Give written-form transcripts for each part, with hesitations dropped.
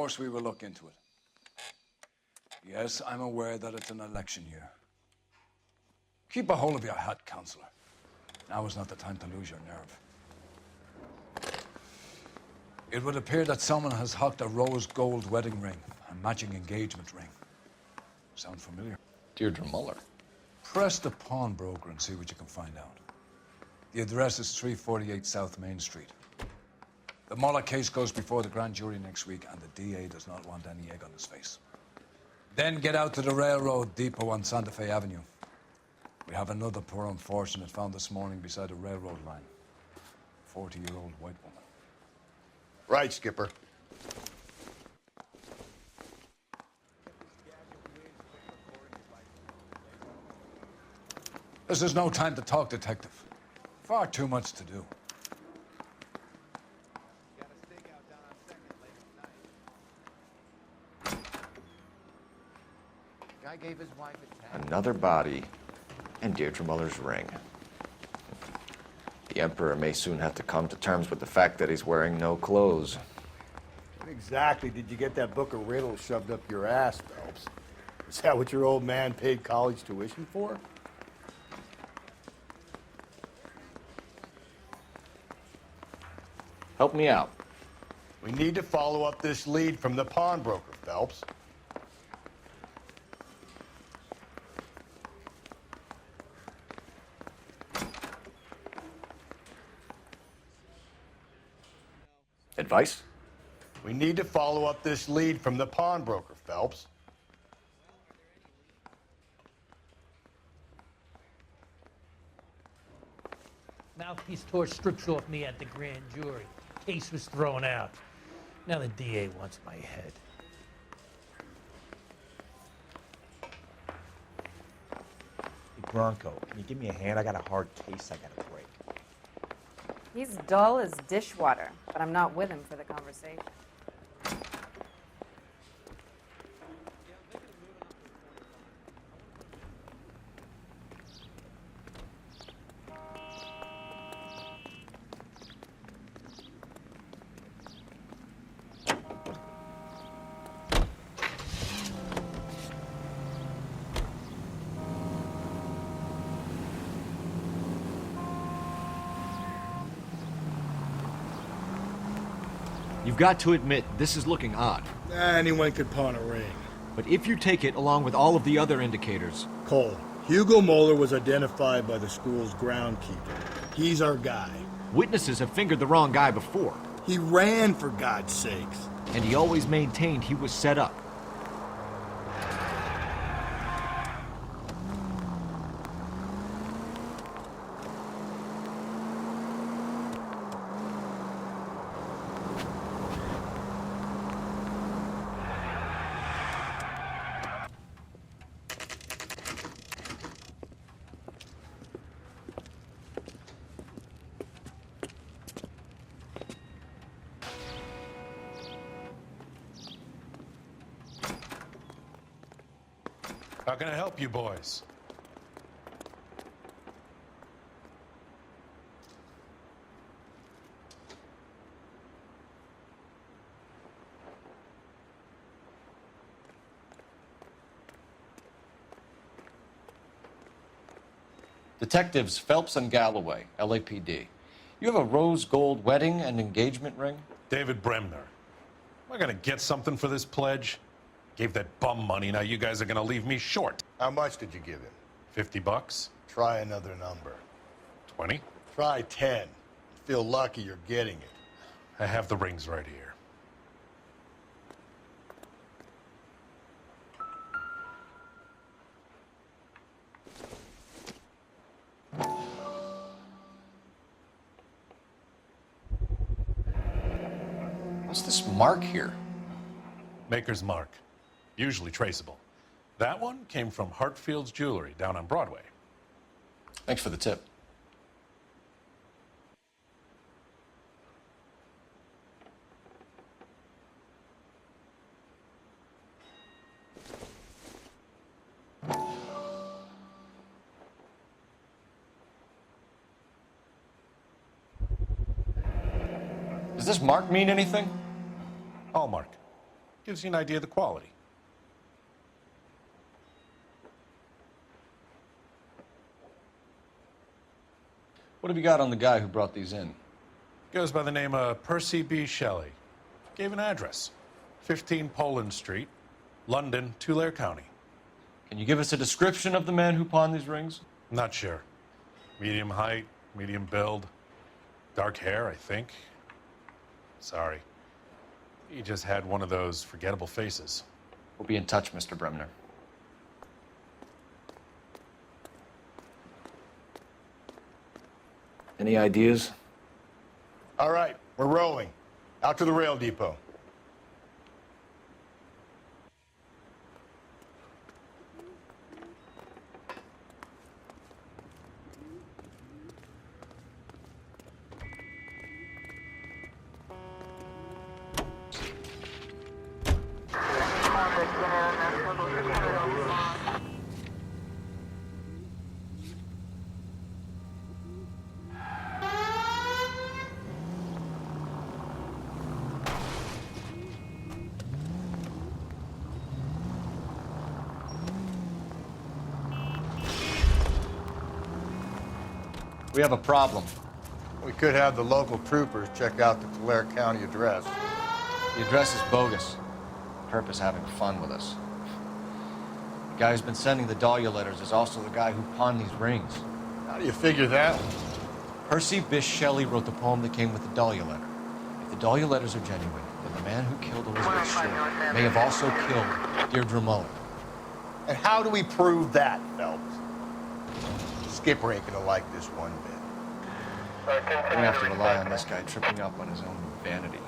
course we will look into it. Yes, I'm aware that it's an election year. Keep a hold of your hat, Counselor. Now is not the time to lose your nerve. It would appear that someone has hocked a rose gold wedding ring, a matching engagement ring. Sound familiar? Deirdre Muller. Press the pawnbroker and see what you can find out. The address is 348 South Main Street. The Muller case goes before the grand jury next week, and the DA does not want any egg on his face. Then get out to the railroad depot on Santa Fe Avenue. We have another poor unfortunate found this morning beside a railroad line. 40-year-old white woman. Right, Skipper. This is no time to talk, Detective. Far too much to do. Guy gave his wife a tag. Another body, and Deirdre Muller's ring. The Emperor may soon have to come to terms with the fact that he's wearing no clothes. What exactly did you get that book of riddles shoved up your ass, Phelps? Is that what your old man paid college tuition for? Help me out. We need to follow up this lead from the pawnbroker, Phelps. Advice? We need to follow up this lead from the pawnbroker, Phelps. Mouthpiece tore strips off me at the grand jury. Case was thrown out. Now the DA wants my head. Hey, Bronco, can you give me a hand? I got a hard case I gotta break. He's dull as dishwater, but I'm not with him for the conversation. You've got to admit, this is looking odd. Anyone could pawn a ring. But if you take it along with all of the other indicators... Cole, Hugo Moeller was identified by the school's groundkeeper. He's our guy. Witnesses have fingered the wrong guy before. He ran, for God's sakes. And he always maintained he was set up. How can I help you boys? Detectives Phelps and Galloway, LAPD. You have a rose gold wedding and engagement ring? David Bremner. Am I gonna get something for this pledge? Gave that bum money, now you guys are gonna leave me short. How much did you give him? $50? Try another number. 20? Try 10. Feel lucky you're getting it. I have the rings right here. What's this mark here? Maker's mark. Usually traceable. That one came from Hartfield's Jewelry down on Broadway. Thanks for the tip. Does this mark mean anything? Hallmark. Gives you an idea of the quality. What have you got on the guy who brought these in? Goes by the name of Percy B. Shelley. Gave an address. 15 Poland Street, London, Tulare County. Can you give us a description of the man who pawned these rings? Not sure. Medium height, medium build. Dark hair, I think. Sorry. He just had one of those forgettable faces. We'll be in touch, Mr. Bremner. Any ideas? All right, we're rolling. Out to the rail depot. We have a problem. We could have the local troopers check out the Tulare County address. The address is bogus. Purpose having fun with us. The guy who's been sending the Dahlia letters is also the guy who pawned these rings. How do you figure that? Percy Bysshe Shelley wrote the poem that came with the Dahlia letter. If the Dahlia letters are genuine, then the man who killed Elizabeth Short may have also killed Deirdre Mullen. And how do we prove that, Phelps? Skipper ain't gonna like this one bit. We're gonna have to rely on this guy tripping up on his own vanity.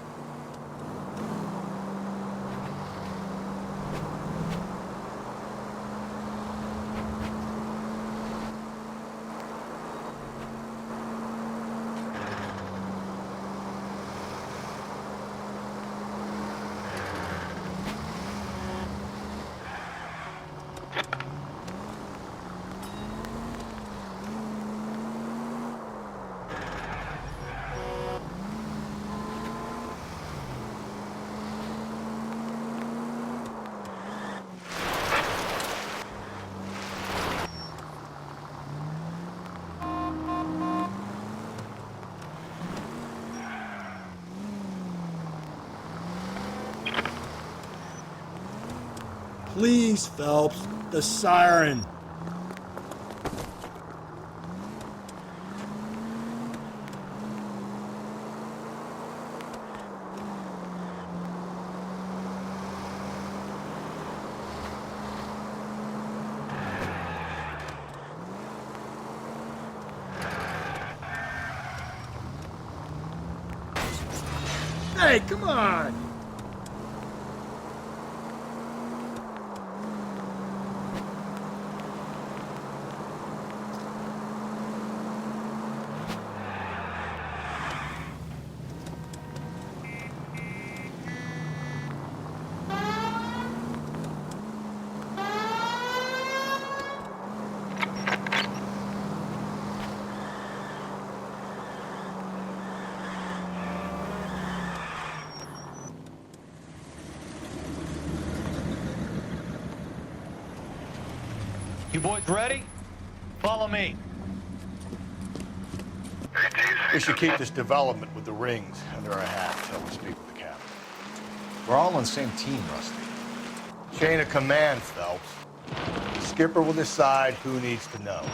Please, Phelps, the siren. Hey, come on! You boys ready? Follow me. We should keep this development with the rings under our hats until we speak with the captain. We're all on the same team, Rusty. Chain of command, Phelps. The skipper will decide who needs to know.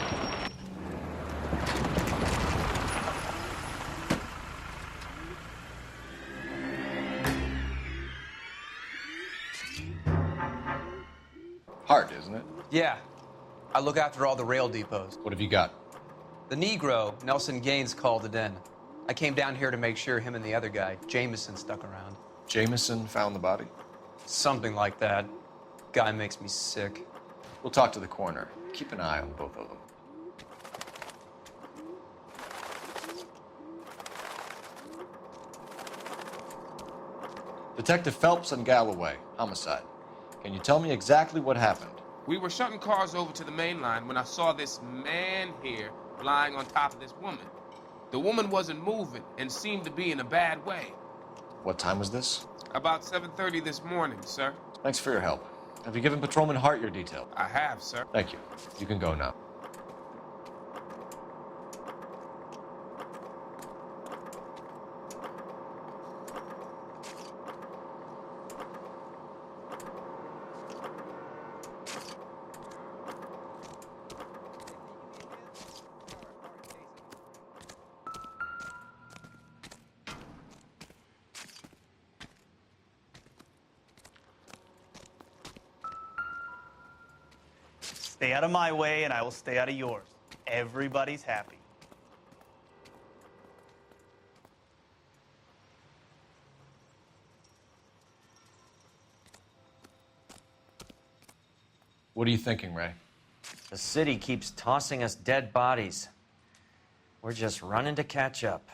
Hard, isn't it? Yeah. I look after all the rail depots. What have you got? The Negro, Nelson Gaines, called it in. I came down here to make sure him and the other guy, Jameson, stuck around. Jameson found the body? Something like that. Guy makes me sick. We'll talk to the coroner. Keep an eye on both of them. Detective Phelps and Galloway, homicide. Can you tell me exactly what happened? We were shutting cars over to the main line when I saw this man here lying on top of this woman. The woman wasn't moving and seemed to be in a bad way. What time was this? About 7:30 this morning, sir. Thanks for your help. Have you given Patrolman Hart your detail? I have, sir. Thank you. You can go now. Stay out of my way, and I will stay out of yours. Everybody's happy. What are you thinking, Ray? The city keeps tossing us dead bodies. We're just running to catch up.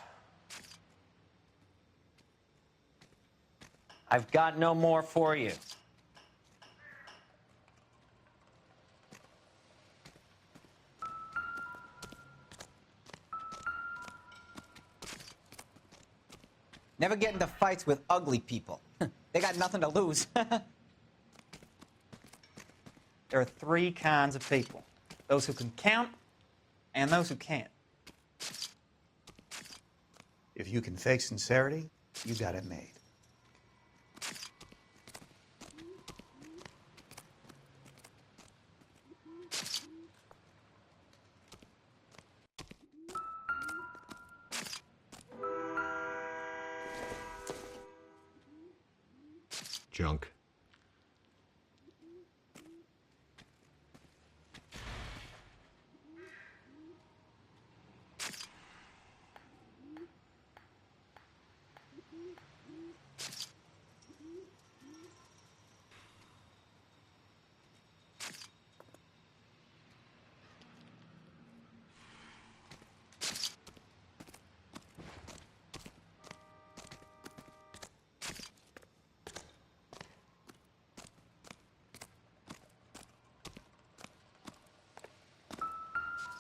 I've got no more for you. Never get into fights with ugly people. They got nothing to lose. There are three kinds of people. Those who can count and those who can't. If you can fake sincerity, you got it made. Junk.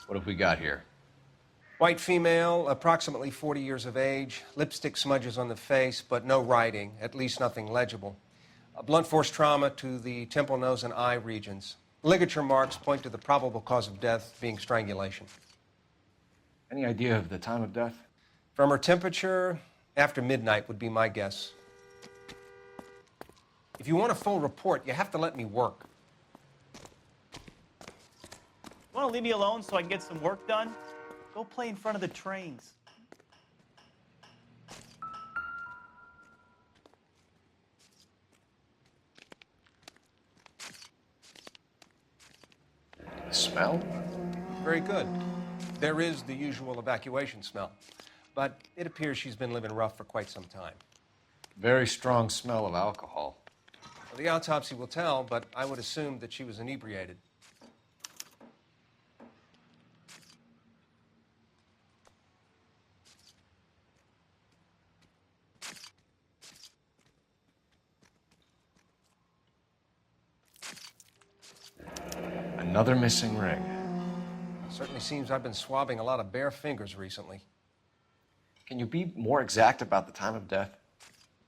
What have we got here? White female, approximately 40 years of age, lipstick smudges on the face, but no writing, at least nothing legible. A blunt force trauma to the temple, nose, and eye regions. Ligature marks point to the probable cause of death being strangulation. Any idea of the time of death? From her temperature, after midnight would be my guess. If you want a full report, you have to let me work. You want to leave me alone so I can get some work done? Go play in front of the trains. Smell? Very good. There is the usual evacuation smell, but it appears she's been living rough for quite some time. Very strong smell of alcohol. Well, the autopsy will tell, but I would assume that she was inebriated. Another missing ring. Certainly seems I've been swabbing a lot of bare fingers recently. Can you be more exact about the time of death?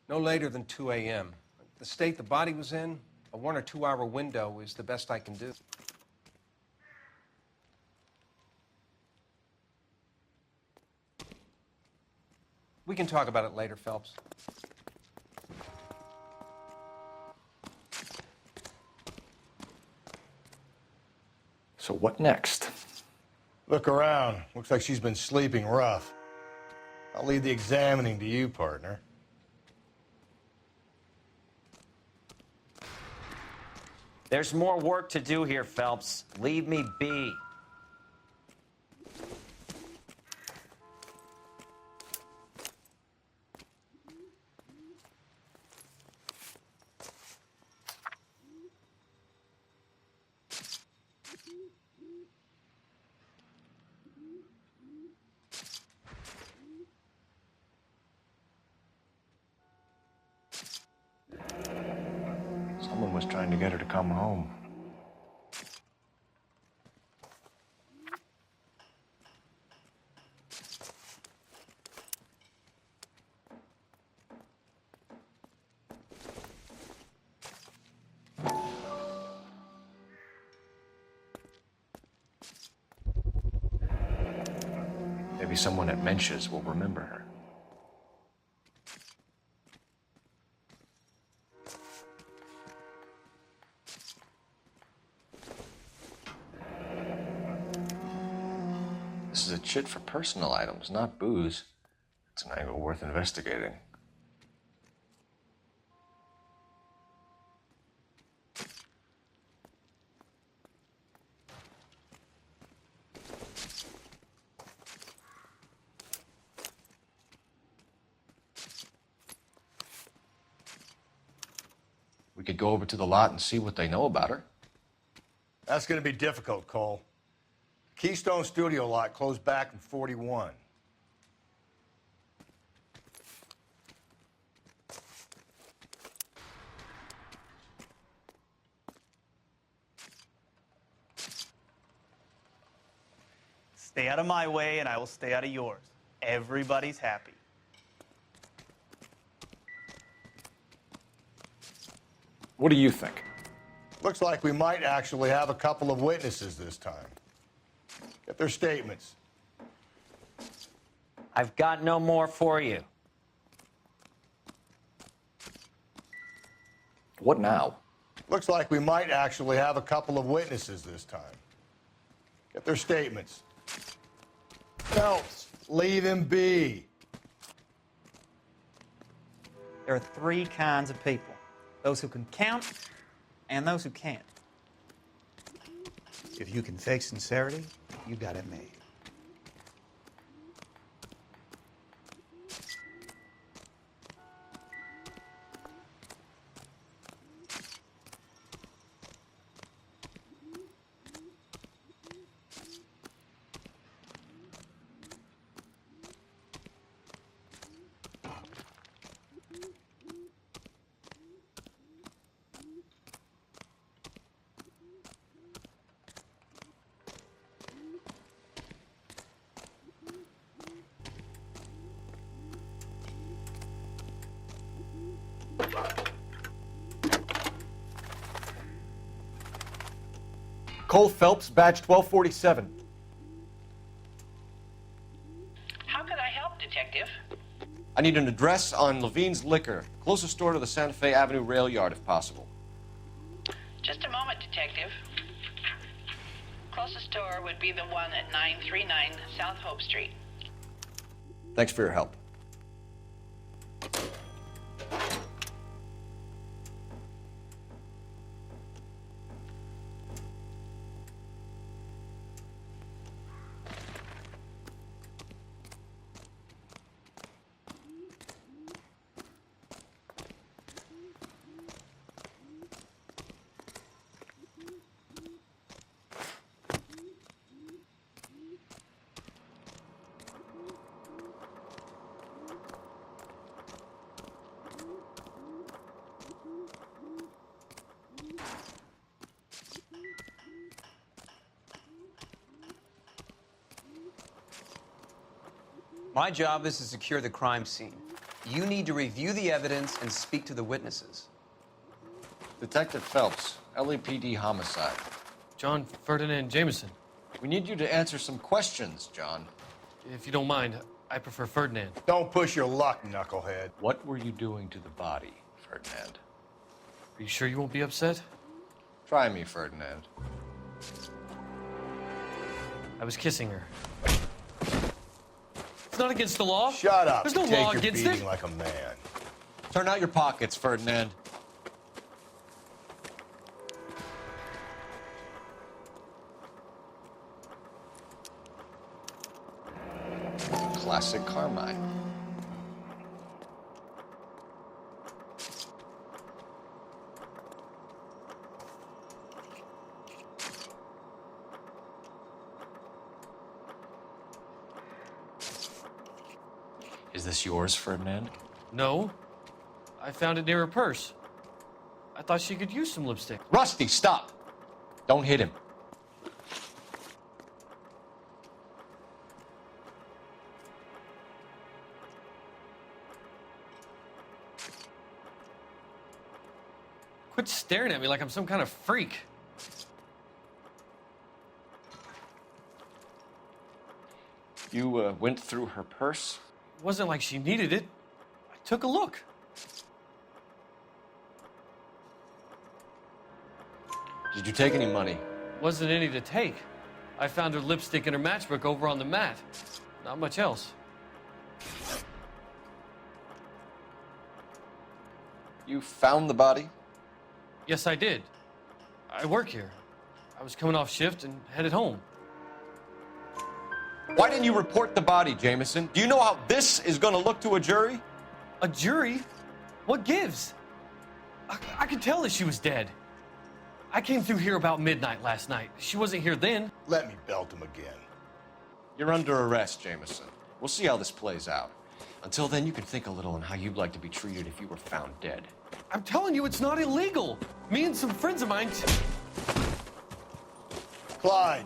No later than 2 a.m. The state the body was in, a 1 or 2 hour window is the best I can do. We can talk about it later, Phelps. So what next? Look around. Looks like she's been sleeping rough. I'll leave the examining to you, partner. There's more work to do here, Phelps. Leave me be. Someone was trying to get her to come home. Maybe someone at Mensch's will remember her. This is a chit for personal items, not booze. It's an angle worth investigating. We could go over to the lot and see what they know about her. That's going to be difficult, Cole. Keystone Studio lot closed back in '41. Stay out of my way, and I will stay out of yours. Everybody's happy. What do you think? Looks like we might actually have a couple of witnesses this time. Get their statements. I've got no more for you. What now? Looks like we might actually have a couple of witnesses this time. Get their statements. Phelps, leave him be. There are three kinds of people. Those who can count and those who can't. If you can fake sincerity, you got it made. Cole Phelps, badge 1247. How can I help, Detective? I need an address on Levine's Liquor, closest store to the Santa Fe Avenue rail yard, if possible. Just a moment, Detective. Closest store would be the one at 939 South Hope Street. Thanks for your help. My job is to secure the crime scene. You need to review the evidence and speak to the witnesses. Detective Phelps, LAPD homicide. John Ferdinand Jameson. We need you to answer some questions, John. If you don't mind, I prefer Ferdinand. Don't push your luck, knucklehead. What were you doing to the body, Ferdinand? Are you sure you won't be upset? Try me, Ferdinand. I was kissing her. It's not against the law. Shut up. There's no Take law your against beating it. like a man. Turn out your pockets, Ferdinand. Classic Carmine. Is this yours, Ferdinand? No. I found it near her purse. I thought she could use some lipstick. Rusty, stop! Don't hit him. Quit staring at me like I'm some kind of freak. You went through her purse? It wasn't like she needed it. I took a look. Did you take any money? Wasn't any to take. I found her lipstick and her matchbook over on the mat. Not much else. You found the body? Yes, I did. I work here. I was coming off shift and headed home. Why didn't you report the body, Jameson? Do you know how this is going to look to a jury? A jury? What gives? I could tell that she was dead. I came through here about midnight last night. She wasn't here then. Let me belt him again. You're under arrest, Jameson. We'll see how this plays out. Until then, you can think a little on how you'd like to be treated if you were found dead. I'm telling you, it's not illegal. Me and some friends of mine... Clyde,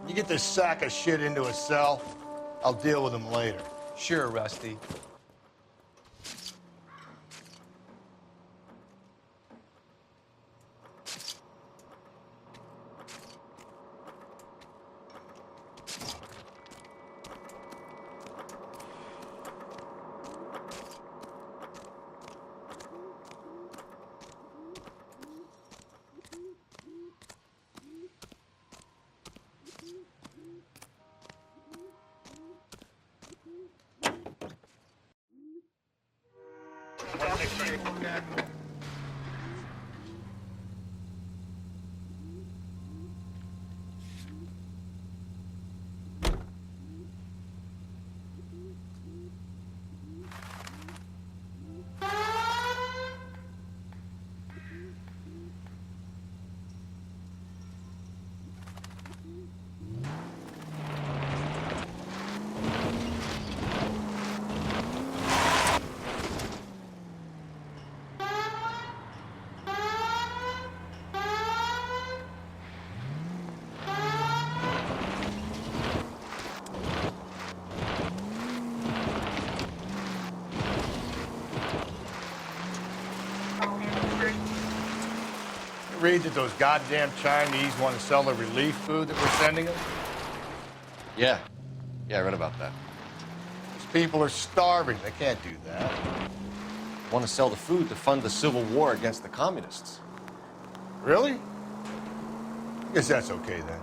you get this sack of shit into a cell. I'll deal with him later. Sure, Rusty. Read that those goddamn Chinese want to sell the relief food that we're sending them? Yeah. Yeah, I read about that. These people are starving. They can't do that. Want to sell the food to fund the civil war against the communists. Really? I guess that's okay then.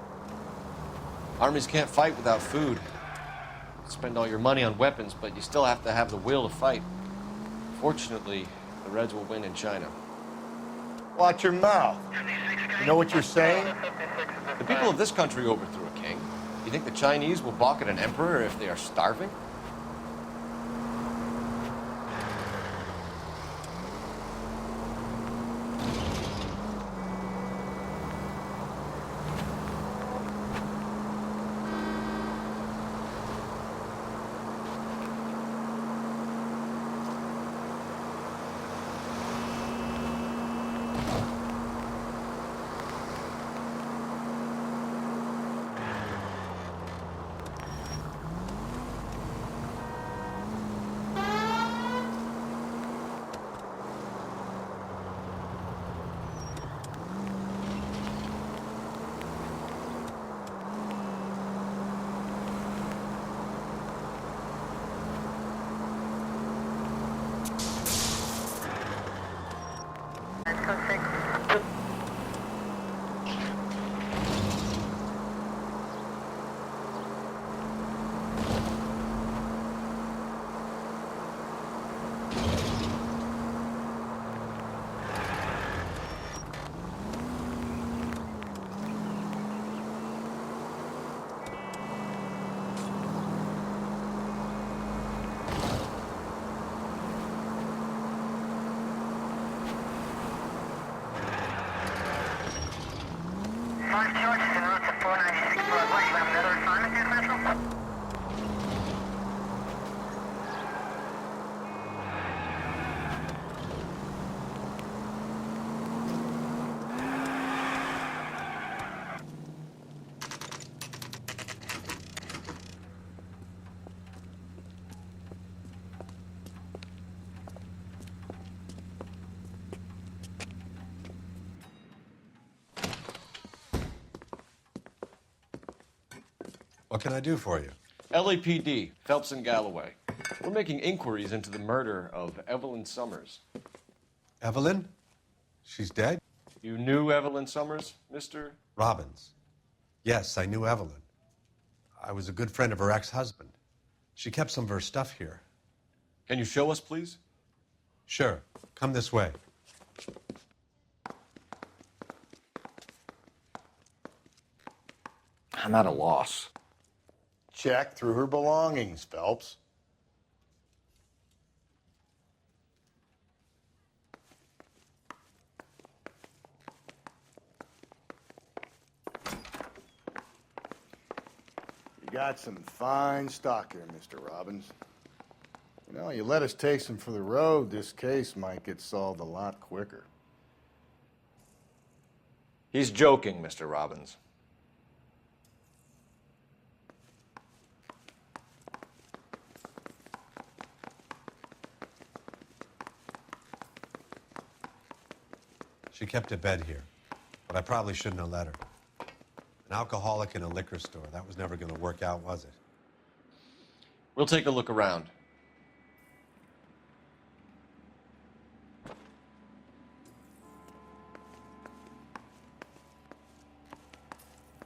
Armies can't fight without food. You spend all your money on weapons, but you still have to have the will to fight. Fortunately, the Reds will win in China. Watch your mouth. You know what you're saying? The people of this country overthrew a king. You think the Chinese will balk at an emperor if they are starving? What can I do for you? LAPD, Phelps and Galloway. We're making inquiries into the murder of Evelyn Summers. Evelyn? She's dead? You knew Evelyn Summers, Mr. Robbins. Yes, I knew Evelyn. I was a good friend of her ex-husband. She kept some of her stuff here. Can you show us, please? Sure. Come this way. I'm at a loss. Check through her belongings, Phelps. You got some fine stock here, Mr. Robbins. You know, you let us take some for the road, this case might get solved a lot quicker. He's joking, Mr. Robbins. She kept a bed here, but I probably shouldn't have let her. An alcoholic in a liquor store, that was never going to work out, was it? We'll take a look around.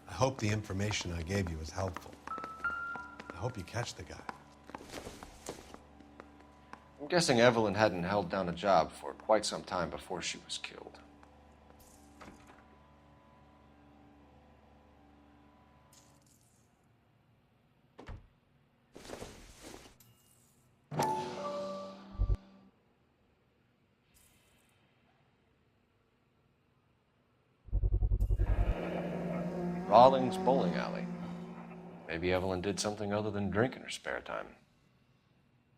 I hope the information I gave you is helpful. I hope you catch the guy. I'm guessing Evelyn hadn't held down a job for quite some time before she was killed. Rawlings Bowling Alley. Maybe Evelyn did something other than drink in her spare time.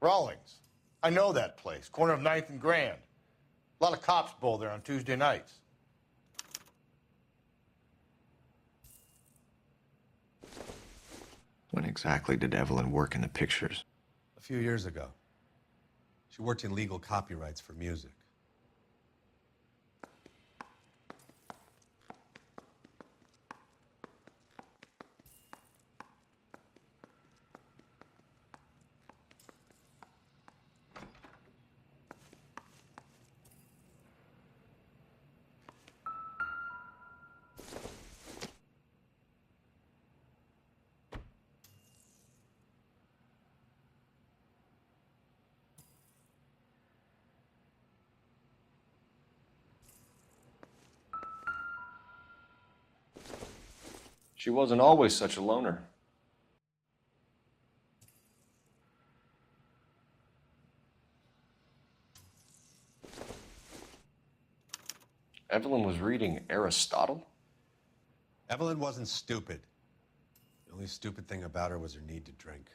Rawlings. I know that place. Corner of 9th and Grand. A lot of cops bowl there on Tuesday nights. When exactly did Evelyn work in the pictures? A few years ago. She worked in legal copyrights for music. She wasn't always such a loner. Evelyn was reading Aristotle? Evelyn wasn't stupid. The only stupid thing about her was her need to drink.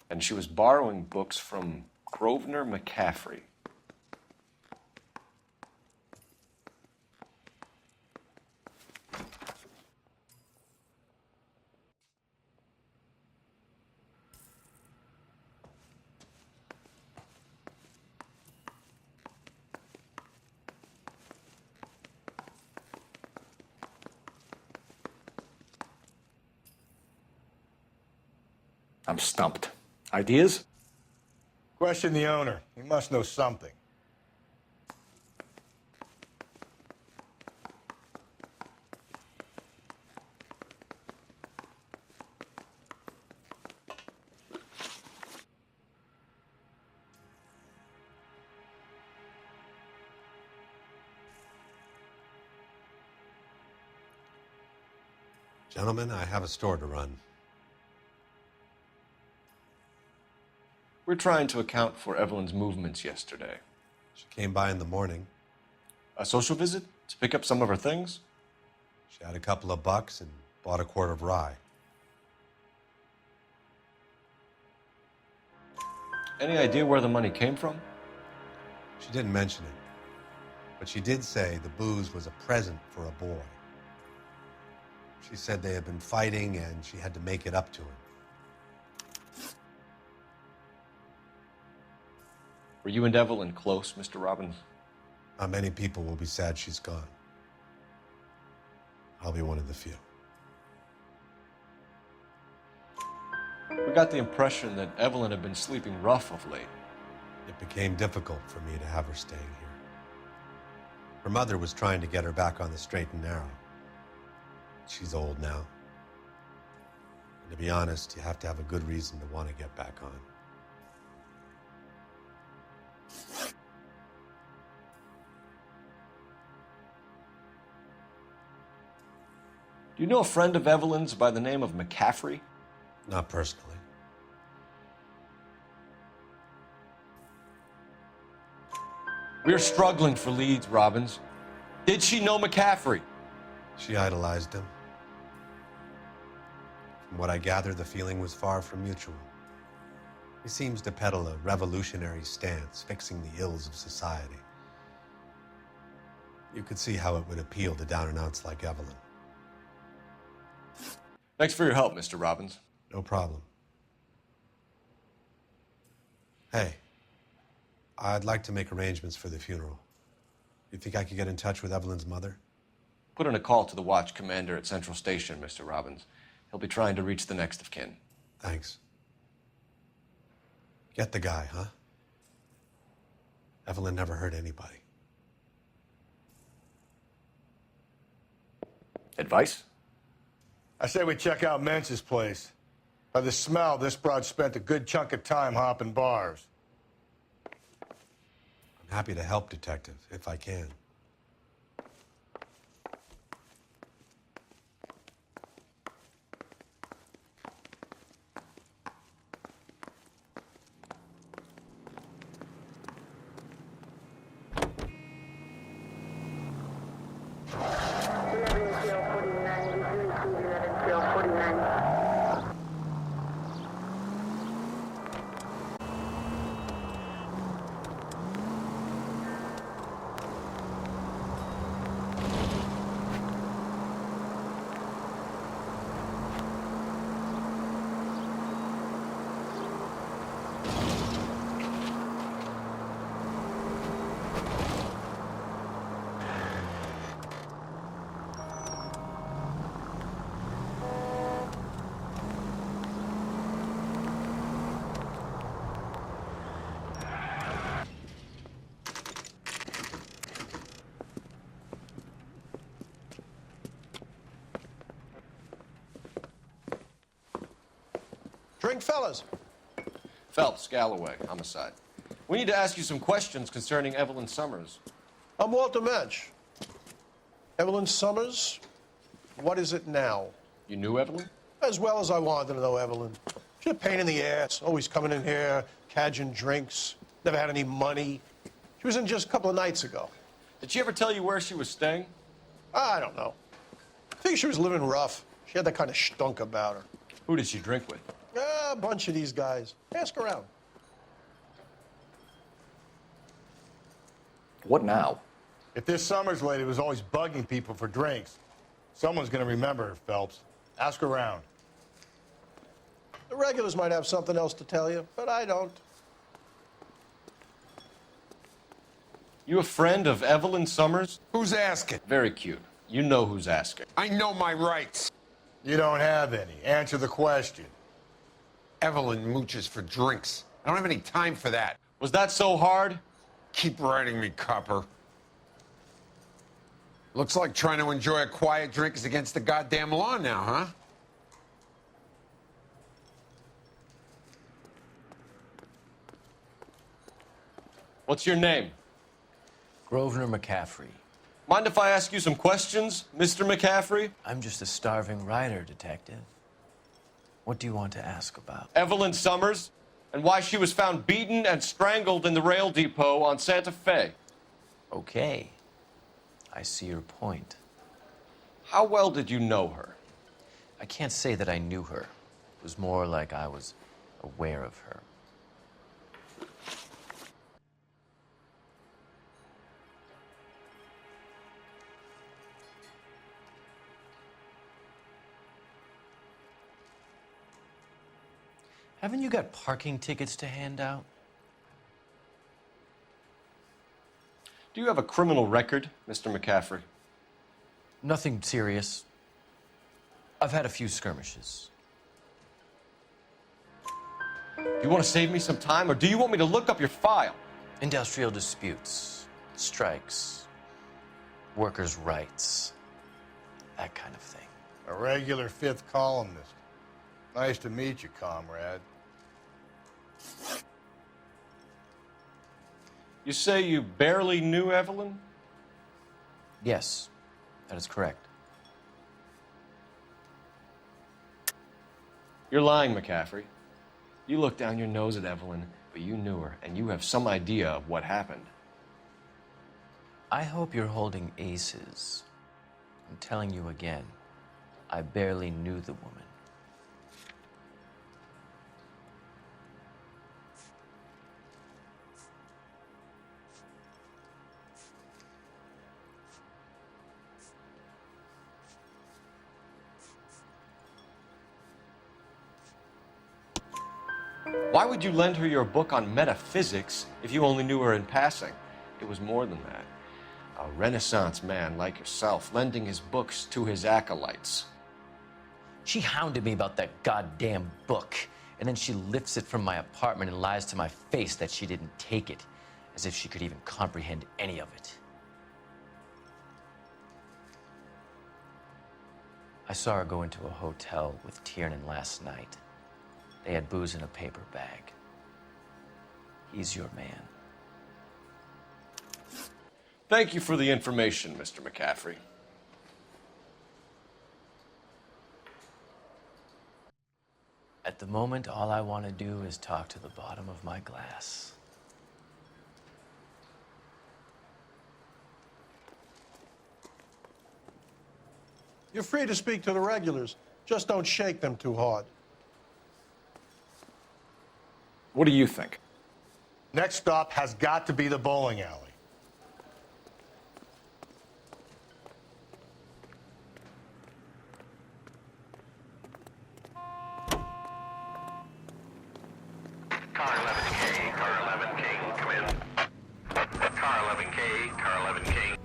And she was borrowing books from Grosvenor McCaffrey. I'm stumped. Ideas? Question the owner. He must know something. Gentlemen, I have a store to run. We're trying to account for Evelyn's movements yesterday. She came by in the morning. A social visit? To pick up some of her things? She had a couple of bucks and bought a quart of rye. Any idea where the money came from? She didn't mention it, but she did say the booze was a present for a boy. She said they had been fighting and she had to make it up to him. Were you and Evelyn close, Mr. Robbins? Not many people will be sad she's gone. I'll be one of the few. We got the impression that Evelyn had been sleeping rough of late. It became difficult for me to have her staying here. Her mother was trying to get her back on the straight and narrow. She's old now. And to be honest, you have to have a good reason to want to get back on. Do you know a friend of Evelyn's by the name of McCaffrey? Not personally. We're struggling for leads, Robbins. Did she know McCaffrey? She idolized him. From what I gather, the feeling was far from mutual. He seems to peddle a revolutionary stance, fixing the ills of society. You could see how it would appeal to down-and-outs like Evelyn. Thanks for your help, Mr. Robbins. No problem. Hey, I'd like to make arrangements for the funeral. You think I could get in touch with Evelyn's mother? Put in a call to the watch commander at Central Station, Mr. Robbins. He'll be trying to reach the next of kin. Thanks. Get the guy, huh? Evelyn never hurt anybody. Advice? I say we check out Mentz's place. By the smell, this broad spent a good chunk of time hopping bars. I'm happy to help, Detective, if I can. Drink, fellas. Phelps, Galloway, homicide. We need to ask you some questions concerning Evelyn Summers. I'm Walter Mensch. Evelyn Summers, what is it now? You knew Evelyn? As well as I wanted to know Evelyn. She's a pain in the ass, always coming in here, cadging drinks, never had any money. She was in just a couple of nights ago. Did she ever tell you where she was staying? I don't know. I think she was living rough. She had that kind of stunk about her. Who did she drink with? A bunch of these guys. Ask around. What now? If this Summers lady was always bugging people for drinks, someone's gonna remember her, Phelps. Ask around. The regulars might have something else to tell you, but I don't. You a friend of Evelyn Summers? Who's asking? Very cute. You know who's asking. I know my rights. You don't have any. Answer the question. Evelyn mooches for drinks. I don't have any time for that. Was that so hard? Keep writing me, copper. Looks like trying to enjoy a quiet drink is against the goddamn law now, huh? What's your name? Grosvenor McCaffrey. Mind if I ask you some questions, Mr. McCaffrey? I'm just a starving writer, Detective. What do you want to ask about? Evelyn Summers, and why she was found beaten and strangled in the rail depot on Santa Fe. Okay. I see your point. How well did you know her? I can't say that I knew her. It was more like I was aware of her. Haven't you got parking tickets to hand out? Do you have a criminal record, Mr. McCaffrey? Nothing serious. I've had a few skirmishes. Do you want to save me some time, or do you want me to look up your file? Industrial disputes, strikes, workers' rights, that kind of thing. A regular fifth columnist. Nice to meet you, comrade. You say you barely knew Evelyn? Yes, that is correct. You're lying, McCaffrey. You looked down your nose at Evelyn, but you knew her, and you have some idea of what happened. I hope you're holding aces. I'm telling you again, I barely knew the woman. Why would you lend her your book on metaphysics if you only knew her in passing? It was more than that. A Renaissance man like yourself lending his books to his acolytes. She hounded me about that goddamn book, and then she lifts it from my apartment and lies to my face that she didn't take it, as if she could even comprehend any of it. I saw her go into a hotel with Tiernan last night. They had booze in a paper bag. He's your man. Thank you for the information, Mr. McCaffrey. At the moment, all I want to do is talk to the bottom of my glass. You're free to speak to the regulars. Just don't shake them too hard. What do you think? Next stop has got to be the bowling alley. Car 11K, car 11K, come in. Car 11K, car 11K.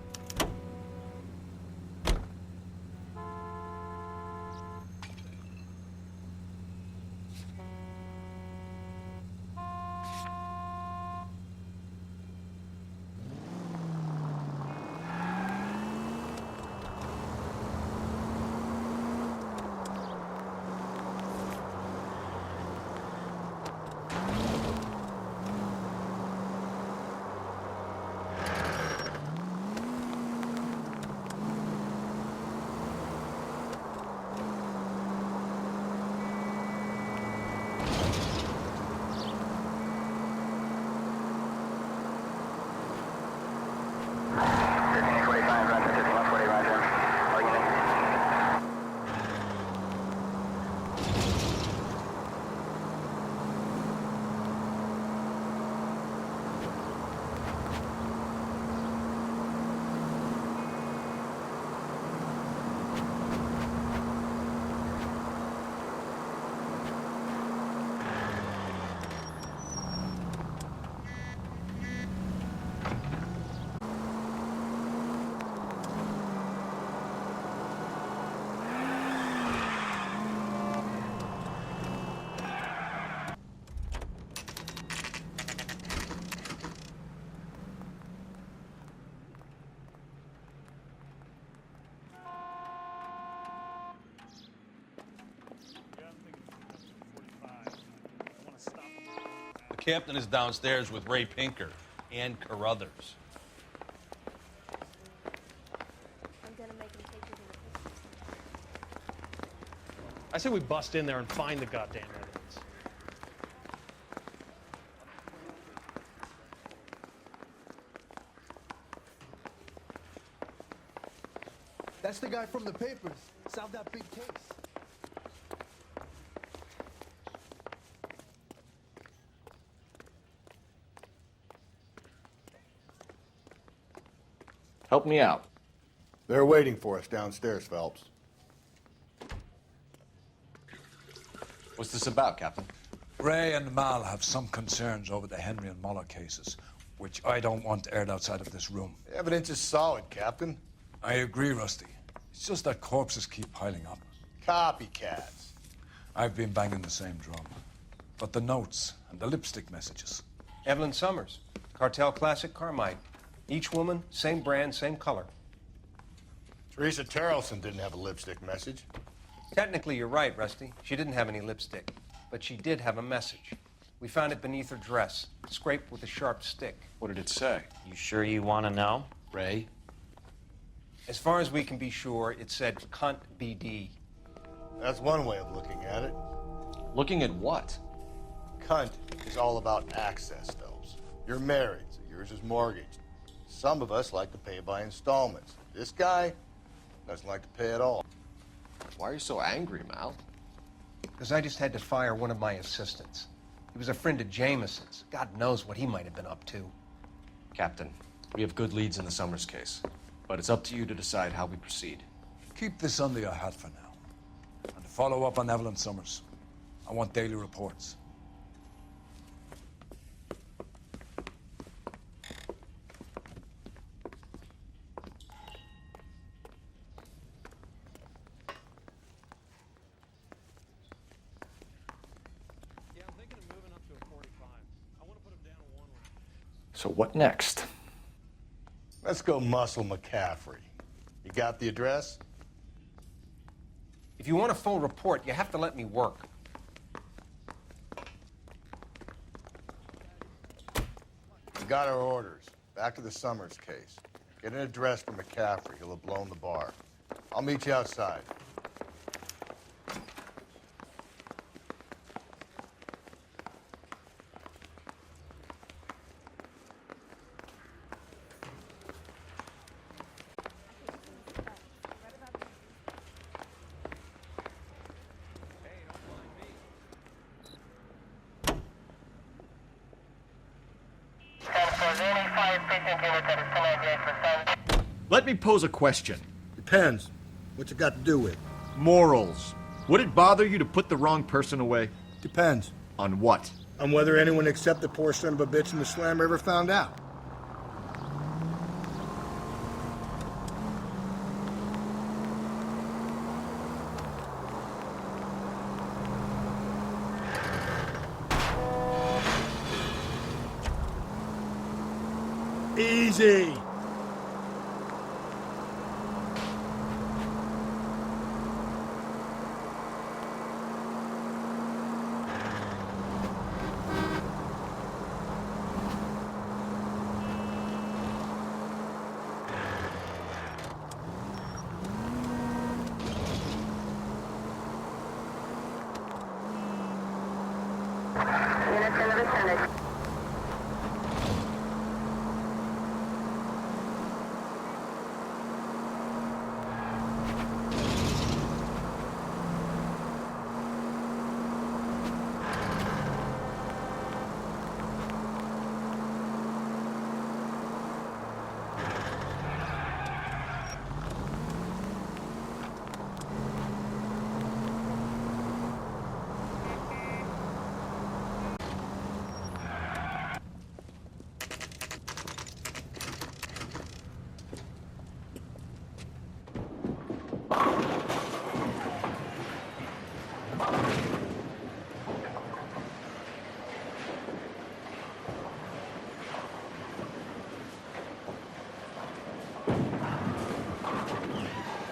The captain is downstairs with Ray Pinker and Carruthers. I say we bust in there and find the goddamn evidence. That's the guy from the papers. Solved that big case. Help me out. They're waiting for us downstairs, Phelps. What's this about, Captain? Ray and Mal have some concerns over the Henry and Muller cases, which I don't want aired outside of this room. The evidence is solid, Captain. I agree, Rusty. It's just that corpses keep piling up. Copycats. I've been banging the same drum. But the notes and the lipstick messages. Evelyn Summers, Cartel Classic Carmite. Each woman, same brand, same color. Teresa Terrelson didn't have a lipstick message. Technically, you're right, Rusty. She didn't have any lipstick, but she did have a message. We found it beneath her dress, scraped with a sharp stick. What did it say? You sure you want to know? Ray? As far as we can be sure, it said cunt BD. That's one way of looking at it. Looking at what? Cunt is all about access, Phelps. You're married, so yours is mortgaged. Some of us like to pay by installments. This guy doesn't like to pay at all. Why are you so angry, Mal? Because I just had to fire one of my assistants. He was a friend of Jameson's. God knows what he might have been up to. Captain, we have good leads in the Summers case, but it's up to you to decide how we proceed. Keep this under your hat for now. And to follow up on Evelyn Summers, I want daily reports. So what next? Let's go muscle McCaffrey. You got the address? If you want a full report, you have to let me work. We got our orders. Back to the Summers case. Get an address for McCaffrey. He'll have blown the bar. I'll meet you outside. Let me pose a question. Depends. What's it got to do with? Morals. Would it bother you to put the wrong person away? Depends. On what? On whether anyone except the poor son of a bitch in the slammer ever found out. Easy.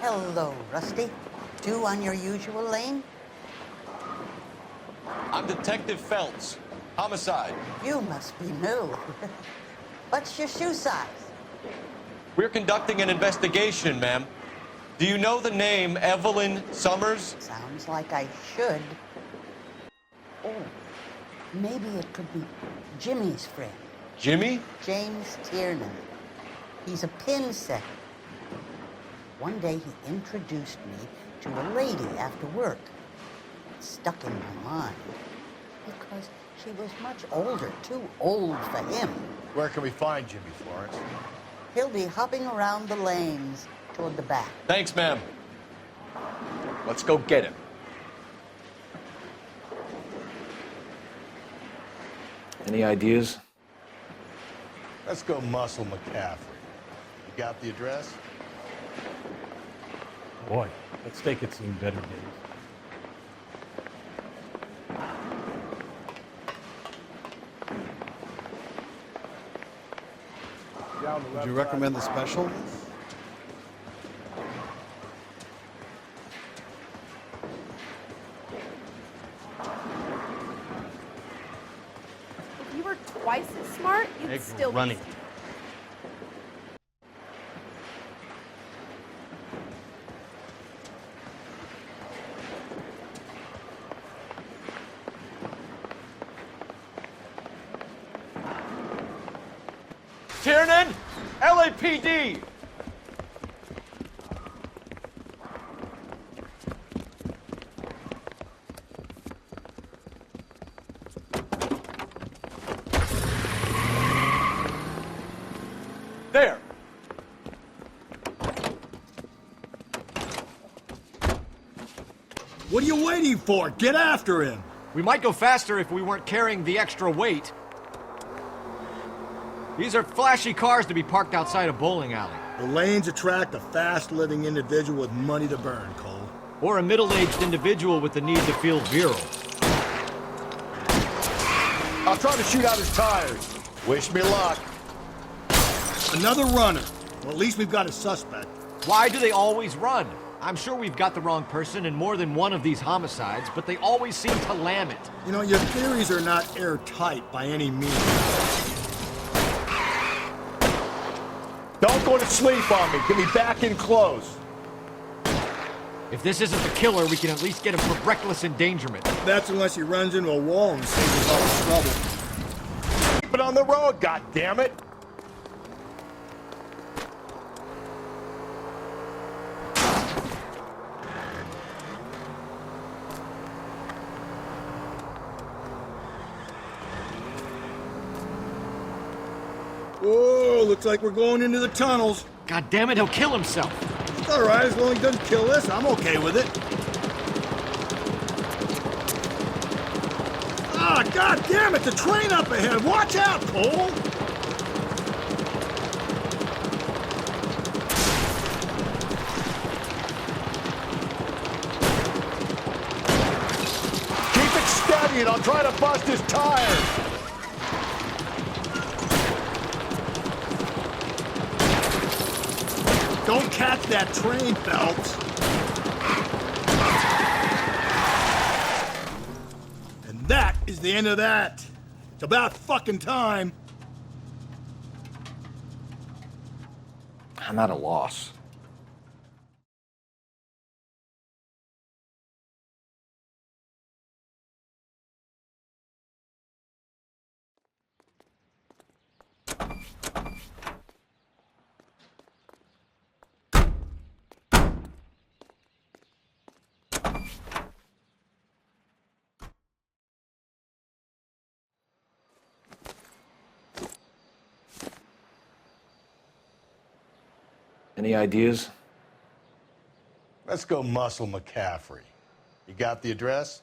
Hello, Rusty. Two on your usual lane? I'm Detective Phelps. Homicide. You must be new. What's your shoe size? We're conducting an investigation, ma'am. Do you know the name Evelyn Summers? Sounds like I should. Oh, maybe it could be Jimmy's friend. Jimmy? James Tiernan. He's a pin setter. One day he introduced me to a lady after work. It stuck in my mind because she was much older, too old for him. Where can we find Jimmy, Florence? He'll be hopping around the lanes toward the back. Thanks, ma'am. Let's go get him. Any ideas? Let's go muscle McCaffrey. You got the address? Boy, that steak had seen better days. Would you recommend the special? If you were twice as smart, you'd still be. Tiernan! LAPD! There! What are you waiting for? Get after him! We might go faster if we weren't carrying the extra weight. These are flashy cars to be parked outside a bowling alley. The lanes attract a fast-living individual with money to burn, Cole. Or a middle-aged individual with the need to feel virile. I'll try to shoot out his tires. Wish me luck. Another runner. Well, at least we've got a suspect. Why do they always run? I'm sure we've got the wrong person in more than one of these homicides, but they always seem to lam it. You know, your theories are not airtight by any means. Don't go to sleep on me. Get me back in close. If this isn't the killer, we can at least get him for reckless endangerment. That's unless he runs into a wall and saves us all the trouble. Keep it on the road, goddammit! Whoa, looks like we're going into the tunnels. God damn it, he'll kill himself. It's all right, as long as he doesn't kill us, I'm okay with it. Ah, god damn it, the train up ahead. Watch out, Cole. Keep it steady and I'll try to bust his tires. Don't catch that train, Phelps. And that is the end of that. It's about fucking time. I'm at a loss. Any ideas? Let's go muscle McCaffrey. You got the address?